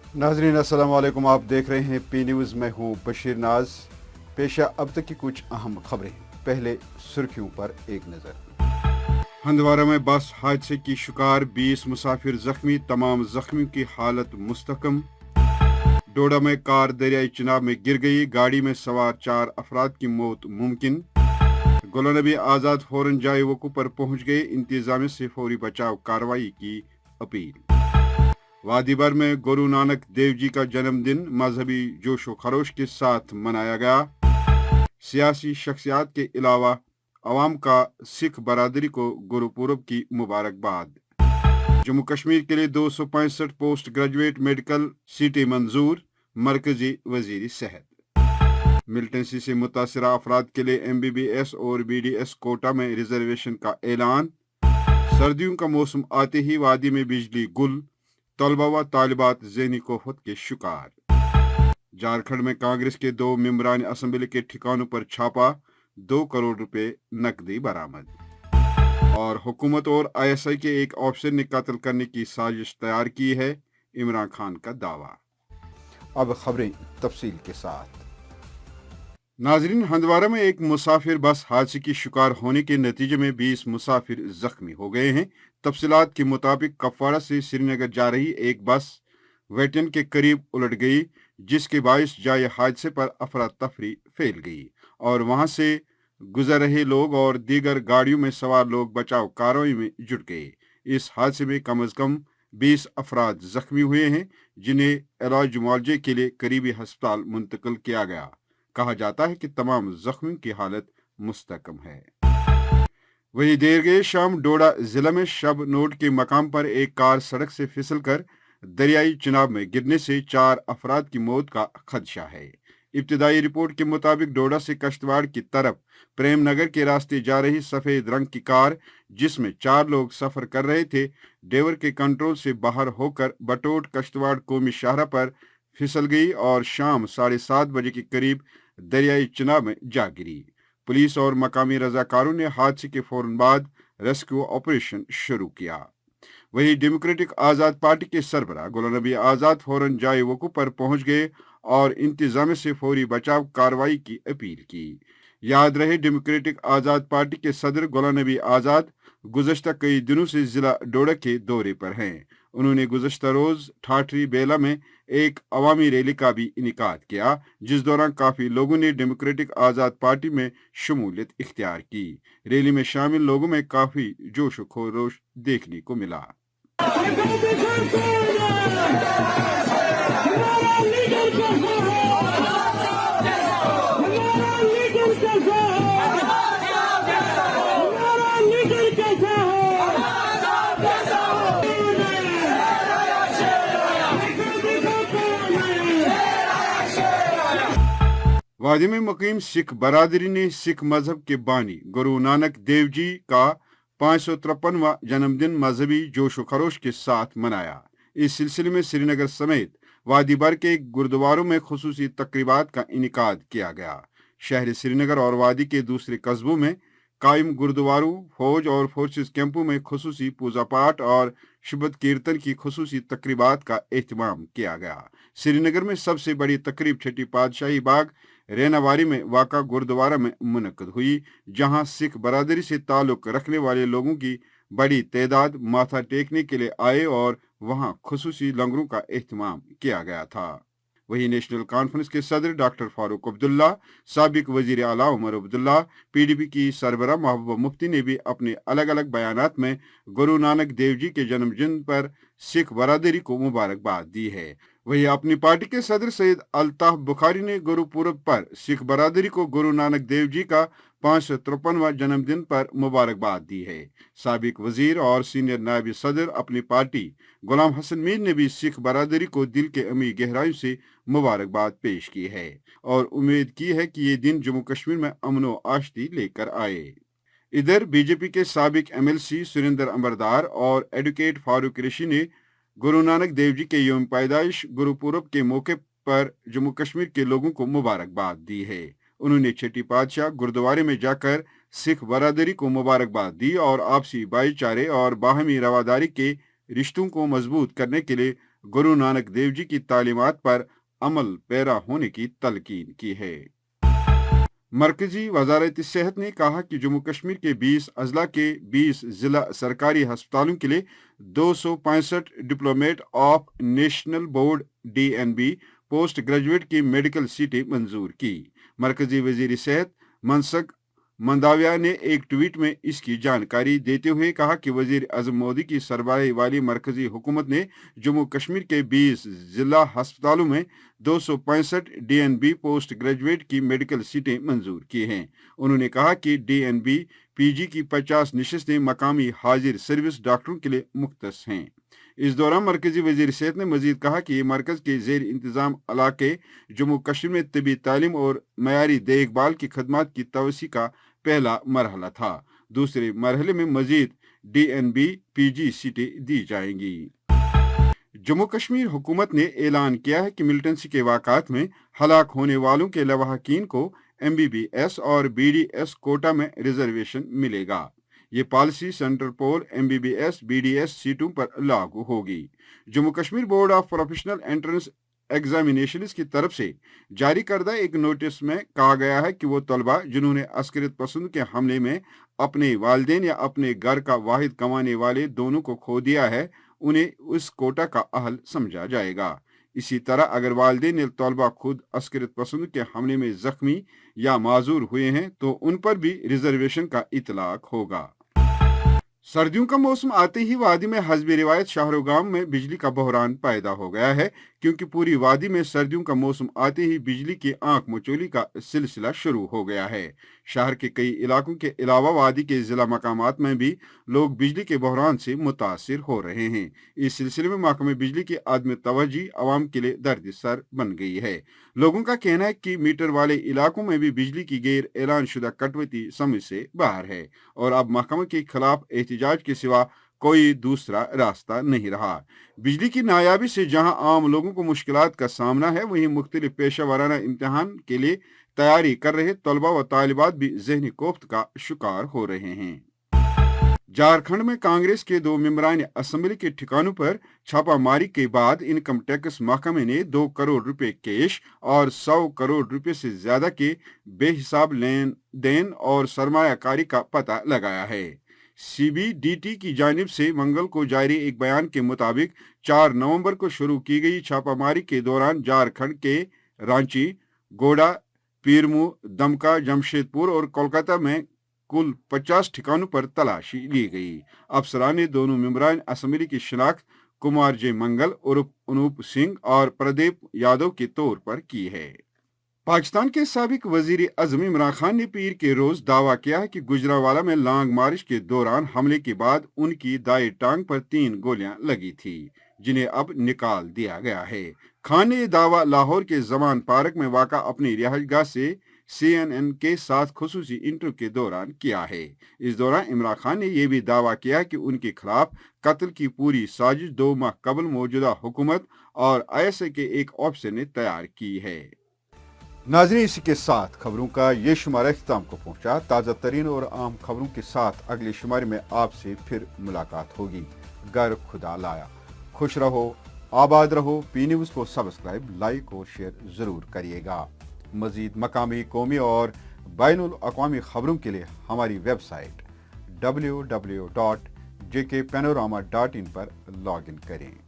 नाजरीन अस्सलाम वालेकुम। आप देख रहे हैं पी न्यूज़। मैं हूँ बशीर नाज। पेशा अब तक की कुछ अहम खबरें। पहले सुर्खियों पर एक नज़र। हंदवारा में बस हादसे की शिकार 20 मुसाफिर जख्मी, तमाम जख्मियों की हालत मुस्तकम। डोडा में कार दरियाई चिनाब में गिर गई, गाड़ी में सवार 4 अफराद की मौत मुमकिन। गुलाम नबी आज़ाद फौरन जाए वकू पर पहुंच गए, इंतजामिया से फौरी बचाव कार्रवाई की अपील। वादी भर में गुरु नानक देव जी का जन्मदिन मजहबी जोशो खरोश के साथ मनाया गया। सियासी शख्सियात के अलावा अवाम का सिख बरादरी को गुरुपूरब की मुबारकबाद। जम्मू कश्मीर के लिए 265 पोस्ट ग्रेजुएट मेडिकल सीटें मंजूर, मरकजी वजीर सेहत। मिलिटेंसी से मुतासरा अफराद के लिए MBBS और BDS कोटा में रिजर्वेशन का ऐलान। सर्दियों का मौसम आते ही वादी में बिजली गुल, तलबा व तालिबात ज़हनी कोफत के शिकार। झारखंड में कांग्रेस के 2 मेंबरान असम्बली के ठिकानों पर छापा, 2 करोड़ रुपए नकदी बरामद। और हुकूमत और ISI के एक ऑफिसर ने कत्ल करने की साजिश तैयार की है, इमरान खान का दावा। अब खबरें तफसील के साथ। नाजरीन, हंदवारा में एक मुसाफिर बस हादसे की शिकार होने के नतीजे में 20 मुसाफिर जख्मी हो गए हैं। तफसीलात के मुताबिक कपवाड़ा से श्रीनगर जा रही एक बस वेटन के करीब उलट गई, जिसके बायस जाए हादसे पर अफरा तफरी फैल गई और वहां से गुजर रहे लोग और दीगर गाड़ियों में सवार लोग बचाव कार्रवाई में जुट गए। इस हादसे में कम अज कम 20 अफराद जख्मी हुए हैं, जिन्हें इलाज मुआवजे के लिए करीबी अस्पताल मुंतकिल किया गया। कहा जाता है कि तमाम जख्मियों की हालत मुस्तकम है। वहीं देर गए शाम डोडा जिला में शब नोट के मकाम पर एक कार सड़क से फिसलकर दरियाई चिनाब में गिरने से 4 अफराद की मौत का खदशा है। इब्तिदाई रिपोर्ट के मुताबिक डोडा से कश्तवाड़ की तरफ प्रेम नगर के रास्ते जा रही सफेद रंग की कार, जिसमें 4 लोग सफर कर रहे थे, ड्राइवर के कंट्रोल से बाहर होकर बटोट कश्तवाड़ कौमी शाहरा पर फिसल गई और शाम 7:30 बजे के करीब दरियाई चिनाब में जा गिरी। पुलिस और मकामी रजाकारों ने हादसे के फौरन बाद रेस्क्यू ऑपरेशन शुरू किया। वहीं डेमोक्रेटिक आज़ाद पार्टी के सरबराह गुलाम नबी आज़ाद फौरन जाए वकू पर पहुंच गए और इंतजाम से फौरी बचाव कार्रवाई की अपील की। याद रहे, डेमोक्रेटिक आज़ाद पार्टी के सदर गुलाम नबी आज़ाद गुज़श्ता कई दिनों से जिला डोडा के दौरे पर हैं। उन्होंने गुज़श्ता रोज ठाठरी बेला में एक अवामी रैली का भी इनेकाद किया, जिस दौरान काफी लोगों ने डेमोक्रेटिक आज़ाद पार्टी में शमूलियत इख्तियार की। रैली में शामिल लोगों में काफी जोश खरोश देखने को मिला। वादी में मुकीम सिख बरादरी ने सिख मजहब के बानी गुरु नानक देव जी का 553वां जन्मदिन मजहबी जोशो खरोश के साथ मनाया। इस सिलसिले में श्रीनगर समेत वादी भर के गुरुद्वारों में खुसूसी तकरीबात का इनेकाद किया गया। शहर श्रीनगर और वादी के दूसरे कस्बों में कायम गुरुद्वारों, फौज और फोर्सेस कैंपों में खुसूसी पूजा पाठ और शबद कीर्तन की खुसूसी तकरीबात का एहतमाम किया गया। श्रीनगर में सबसे बड़ी तकरीब छठी पातशाही बाग रेनावारी में वाक़ा गुरुद्वारा में मुनक्कद हुई, जहां सिख बरादरी से ताल्लुक रखने वाले लोगों की बड़ी तादाद माथा टेकने के लिए आए और वहां खुसूसी लंगरों का एहतमाम किया गया था। वहीं नेशनल कॉन्फ्रेंस के सदर डॉक्टर फारूक अब्दुल्ला, साबिक वजीर आला उमर अब्दुल्ला, PDP की सरबराह महबूबा मुफ्ती ने भी अपने अलग अलग बयानात में गुरु नानक देव जी के जन्मदिन पर सिख बरादरी को मुबारकबाद दी है। वहीं अपनी पार्टी के सदर सैयद अल्ताफ बुखारी ने गुरुपूरब पर सिख बरादरी को गुरु नानक देव जी का 553वां जन्मदिन पर मुबारकबाद दी है। साबिक वजीर और सीनियर नायब सदर अपनी पार्टी गुलाम हसन मीर ने भी सिख बरादरी को दिल के अमी गहराइयों से मुबारकबाद पेश की है और उम्मीद की है कि ये दिन जम्मू कश्मीर में अमन व आशती लेकर आए। इधर बीजेपी के साबिक MLC सुरेंद्र अंबरदार और एडवोकेट फारूक ऋषि ने गुरु नानक देव जी के यौम पैदाइश गुरुपूरब के मौके पर जम्मू कश्मीर के लोगों को मुबारकबाद दी है। उन्होंने छठी पातशाह गुरुद्वारे में जाकर सिख बरादरी को मुबारकबाद दी और आपसी भाईचारे और बाहमी रवादारी के रिश्तों को मजबूत करने के लिए गुरु नानक देव जी की तालीमात पर अमल पैरा होने की तलकीन की है। मरकजी वजारत सेहत ने कहा कि जम्मू कश्मीर के 20 अजला के 20 जिला सरकारी अस्पतालों के लिए 265 diplomat of national board DNB post graduate की मेडिकल सीटें मंजूर की। मरकजी वजीर सेहत मनसुख मंदाविया ने एक ट्वीट में इसकी जानकारी देते हुए कहा कि वजीर आजम मोदी की सरबराही वाली मरकजी हुकूमत ने जम्मू कश्मीर के 20 जिला अस्पतालों में 265 DNB पोस्ट ग्रेजुएट की मेडिकल सीटें मंजूर की हैं। उन्होंने कहा कि DNB PG की 50 नशिस्तें मकामी हाजिर सर्विस डॉक्टरों के लिए मुख्तस हैं। इस दौरान मरकजी वजीर सेहत ने मजीद कहा कि ये मरकज के जेर इंतजाम इलाके जम्मू कश्मीर में तबी तालीम और मयारी देखभाल की खदमात की तवसी का पहला मरहला था। दूसरे मरहले में मजीद DNB PG सीटें दी जाएंगी। जम्मू कश्मीर हुकूमत ने ऐलान किया है कि मिलिटेंसी के वाक़ात में हलाक होने वालों के लवाहकीन को MBBS और BDS कोटा में रिजर्वेशन मिलेगा। ये पॉलिसी सेंट्रल पोल MBBS BDS सीटों पर लागू होगी। Jammu Kashmir board of professional entrance examinations की तरफ से जारी करदा एक नोटिस में कहा गया है कि वो तलबा जिन्होंने अस्करियत पसंद के हमले में अपने वालिदैन या अपने घर का वाहिद कमाने वाले दोनों को खो दिया है, उन्हें उस कोटा का अहल समझा जाएगा। इसी तरह अगर वालिदैन या तलबा खुद अस्करियत पसंद के हमले में जख्मी या माजूर हुए हैं तो उन पर भी रिजर्वेशन का इतलाक होगा। सर्दियों का मौसम आते ही वादी में हस्बे रिवायत शाहरुगाम में बिजली का बहरान पैदा हो गया है, क्योंकि पूरी वादी में सर्दियों का मौसम आते ही बिजली की आंख मचोली का सिलसिला शुरू हो गया है। शहर के कई इलाकों के अलावा वादी के जिला मकामात में भी लोग बिजली के बहरान से मुतासिर हो रहे हैं। इस सिलसिले में महकमे बिजली की आदम तवज्जी अवाम के लिए दर्द सर बन गई है। लोगों का कहना है कि मीटर वाले इलाकों में भी बिजली की गैर ऐलान शुदा कटौती समझ से बाहर है और अब महकमे के खिलाफ एहतजाज के सिवा कोई दूसरा रास्ता नहीं रहा। बिजली की नायाबी से जहां आम लोगों को मुश्किलात का सामना है, वहीं मुख्तलिफ पेशा वाराना इम्तिहान के लिए तैयारी कर रहे तलबा व तालिबात भी जहनी कोफ्त का शिकार हो रहे हैं। झारखंड में कांग्रेस के 2 मेंबरान असम्बली के ठिकानों पर छापामारी के बाद इनकम टैक्स महकमे ने 2 करोड़ रुपए कैश और 100 करोड़ रुपए से ज्यादा के बेहिसाब लेन देन और सरमायाकारी का पता लगाया है। CBDT की जानिब से मंगल को जारी एक बयान के मुताबिक 4 नवंबर को शुरू की गई छापामारी के दौरान झारखंड के रांची, गोडा, पीरमू, दमका, जमशेदपुर और कोलकाता में कुल 50 ठिकानों पर तलाशी ली गई। अफसरान ने दोनों मेंबरान असम्बली की शिनाख्त कुमार जे मंगल उर्फ अनूप सिंह और प्रदीप यादव के तौर पर की है। पाकिस्तान के साबिक वजीर आजम इमरान खान ने पीर के रोज दावा किया है कि गुजरावाला में लॉन्ग मार्च के दौरान हमले के बाद उनकी दाएं टांग पर 3 गोलियां लगी थी, जिन्हें अब निकाल दिया गया है। खान ने यह दावा लाहौर के जमान पार्क में वाक़ा अपनी रिहाइशगाह से CNN के साथ खुसूसी इंटरव्यू के दौरान किया है। इस दौरान इमरान खान ने यह भी दावा किया कि उनके खिलाफ कत्ल की पूरी साजिश 2 माह कबल मौजूदा हुकूमत और ISI के एक ऑफिसर ने तैयार की है। नाज़रीन, इसी के साथ खबरों का ये शुमारा इख्तिताम को पहुंचा। ताज़ा तरीन और अहम खबरों के साथ अगले शुमारे में आपसे फिर मुलाकात होगी। गर खुदा लाया। खुश रहो, आबाद रहो। P न्यूज़ को सब्सक्राइब, लाइक और शेयर ज़रूर करिएगा। मज़ीद मकामी, कौमी और बैनुल अक़वामी खबरों के लिए हमारी वेबसाइट www.jkpanorama.in पर लॉग इन करें।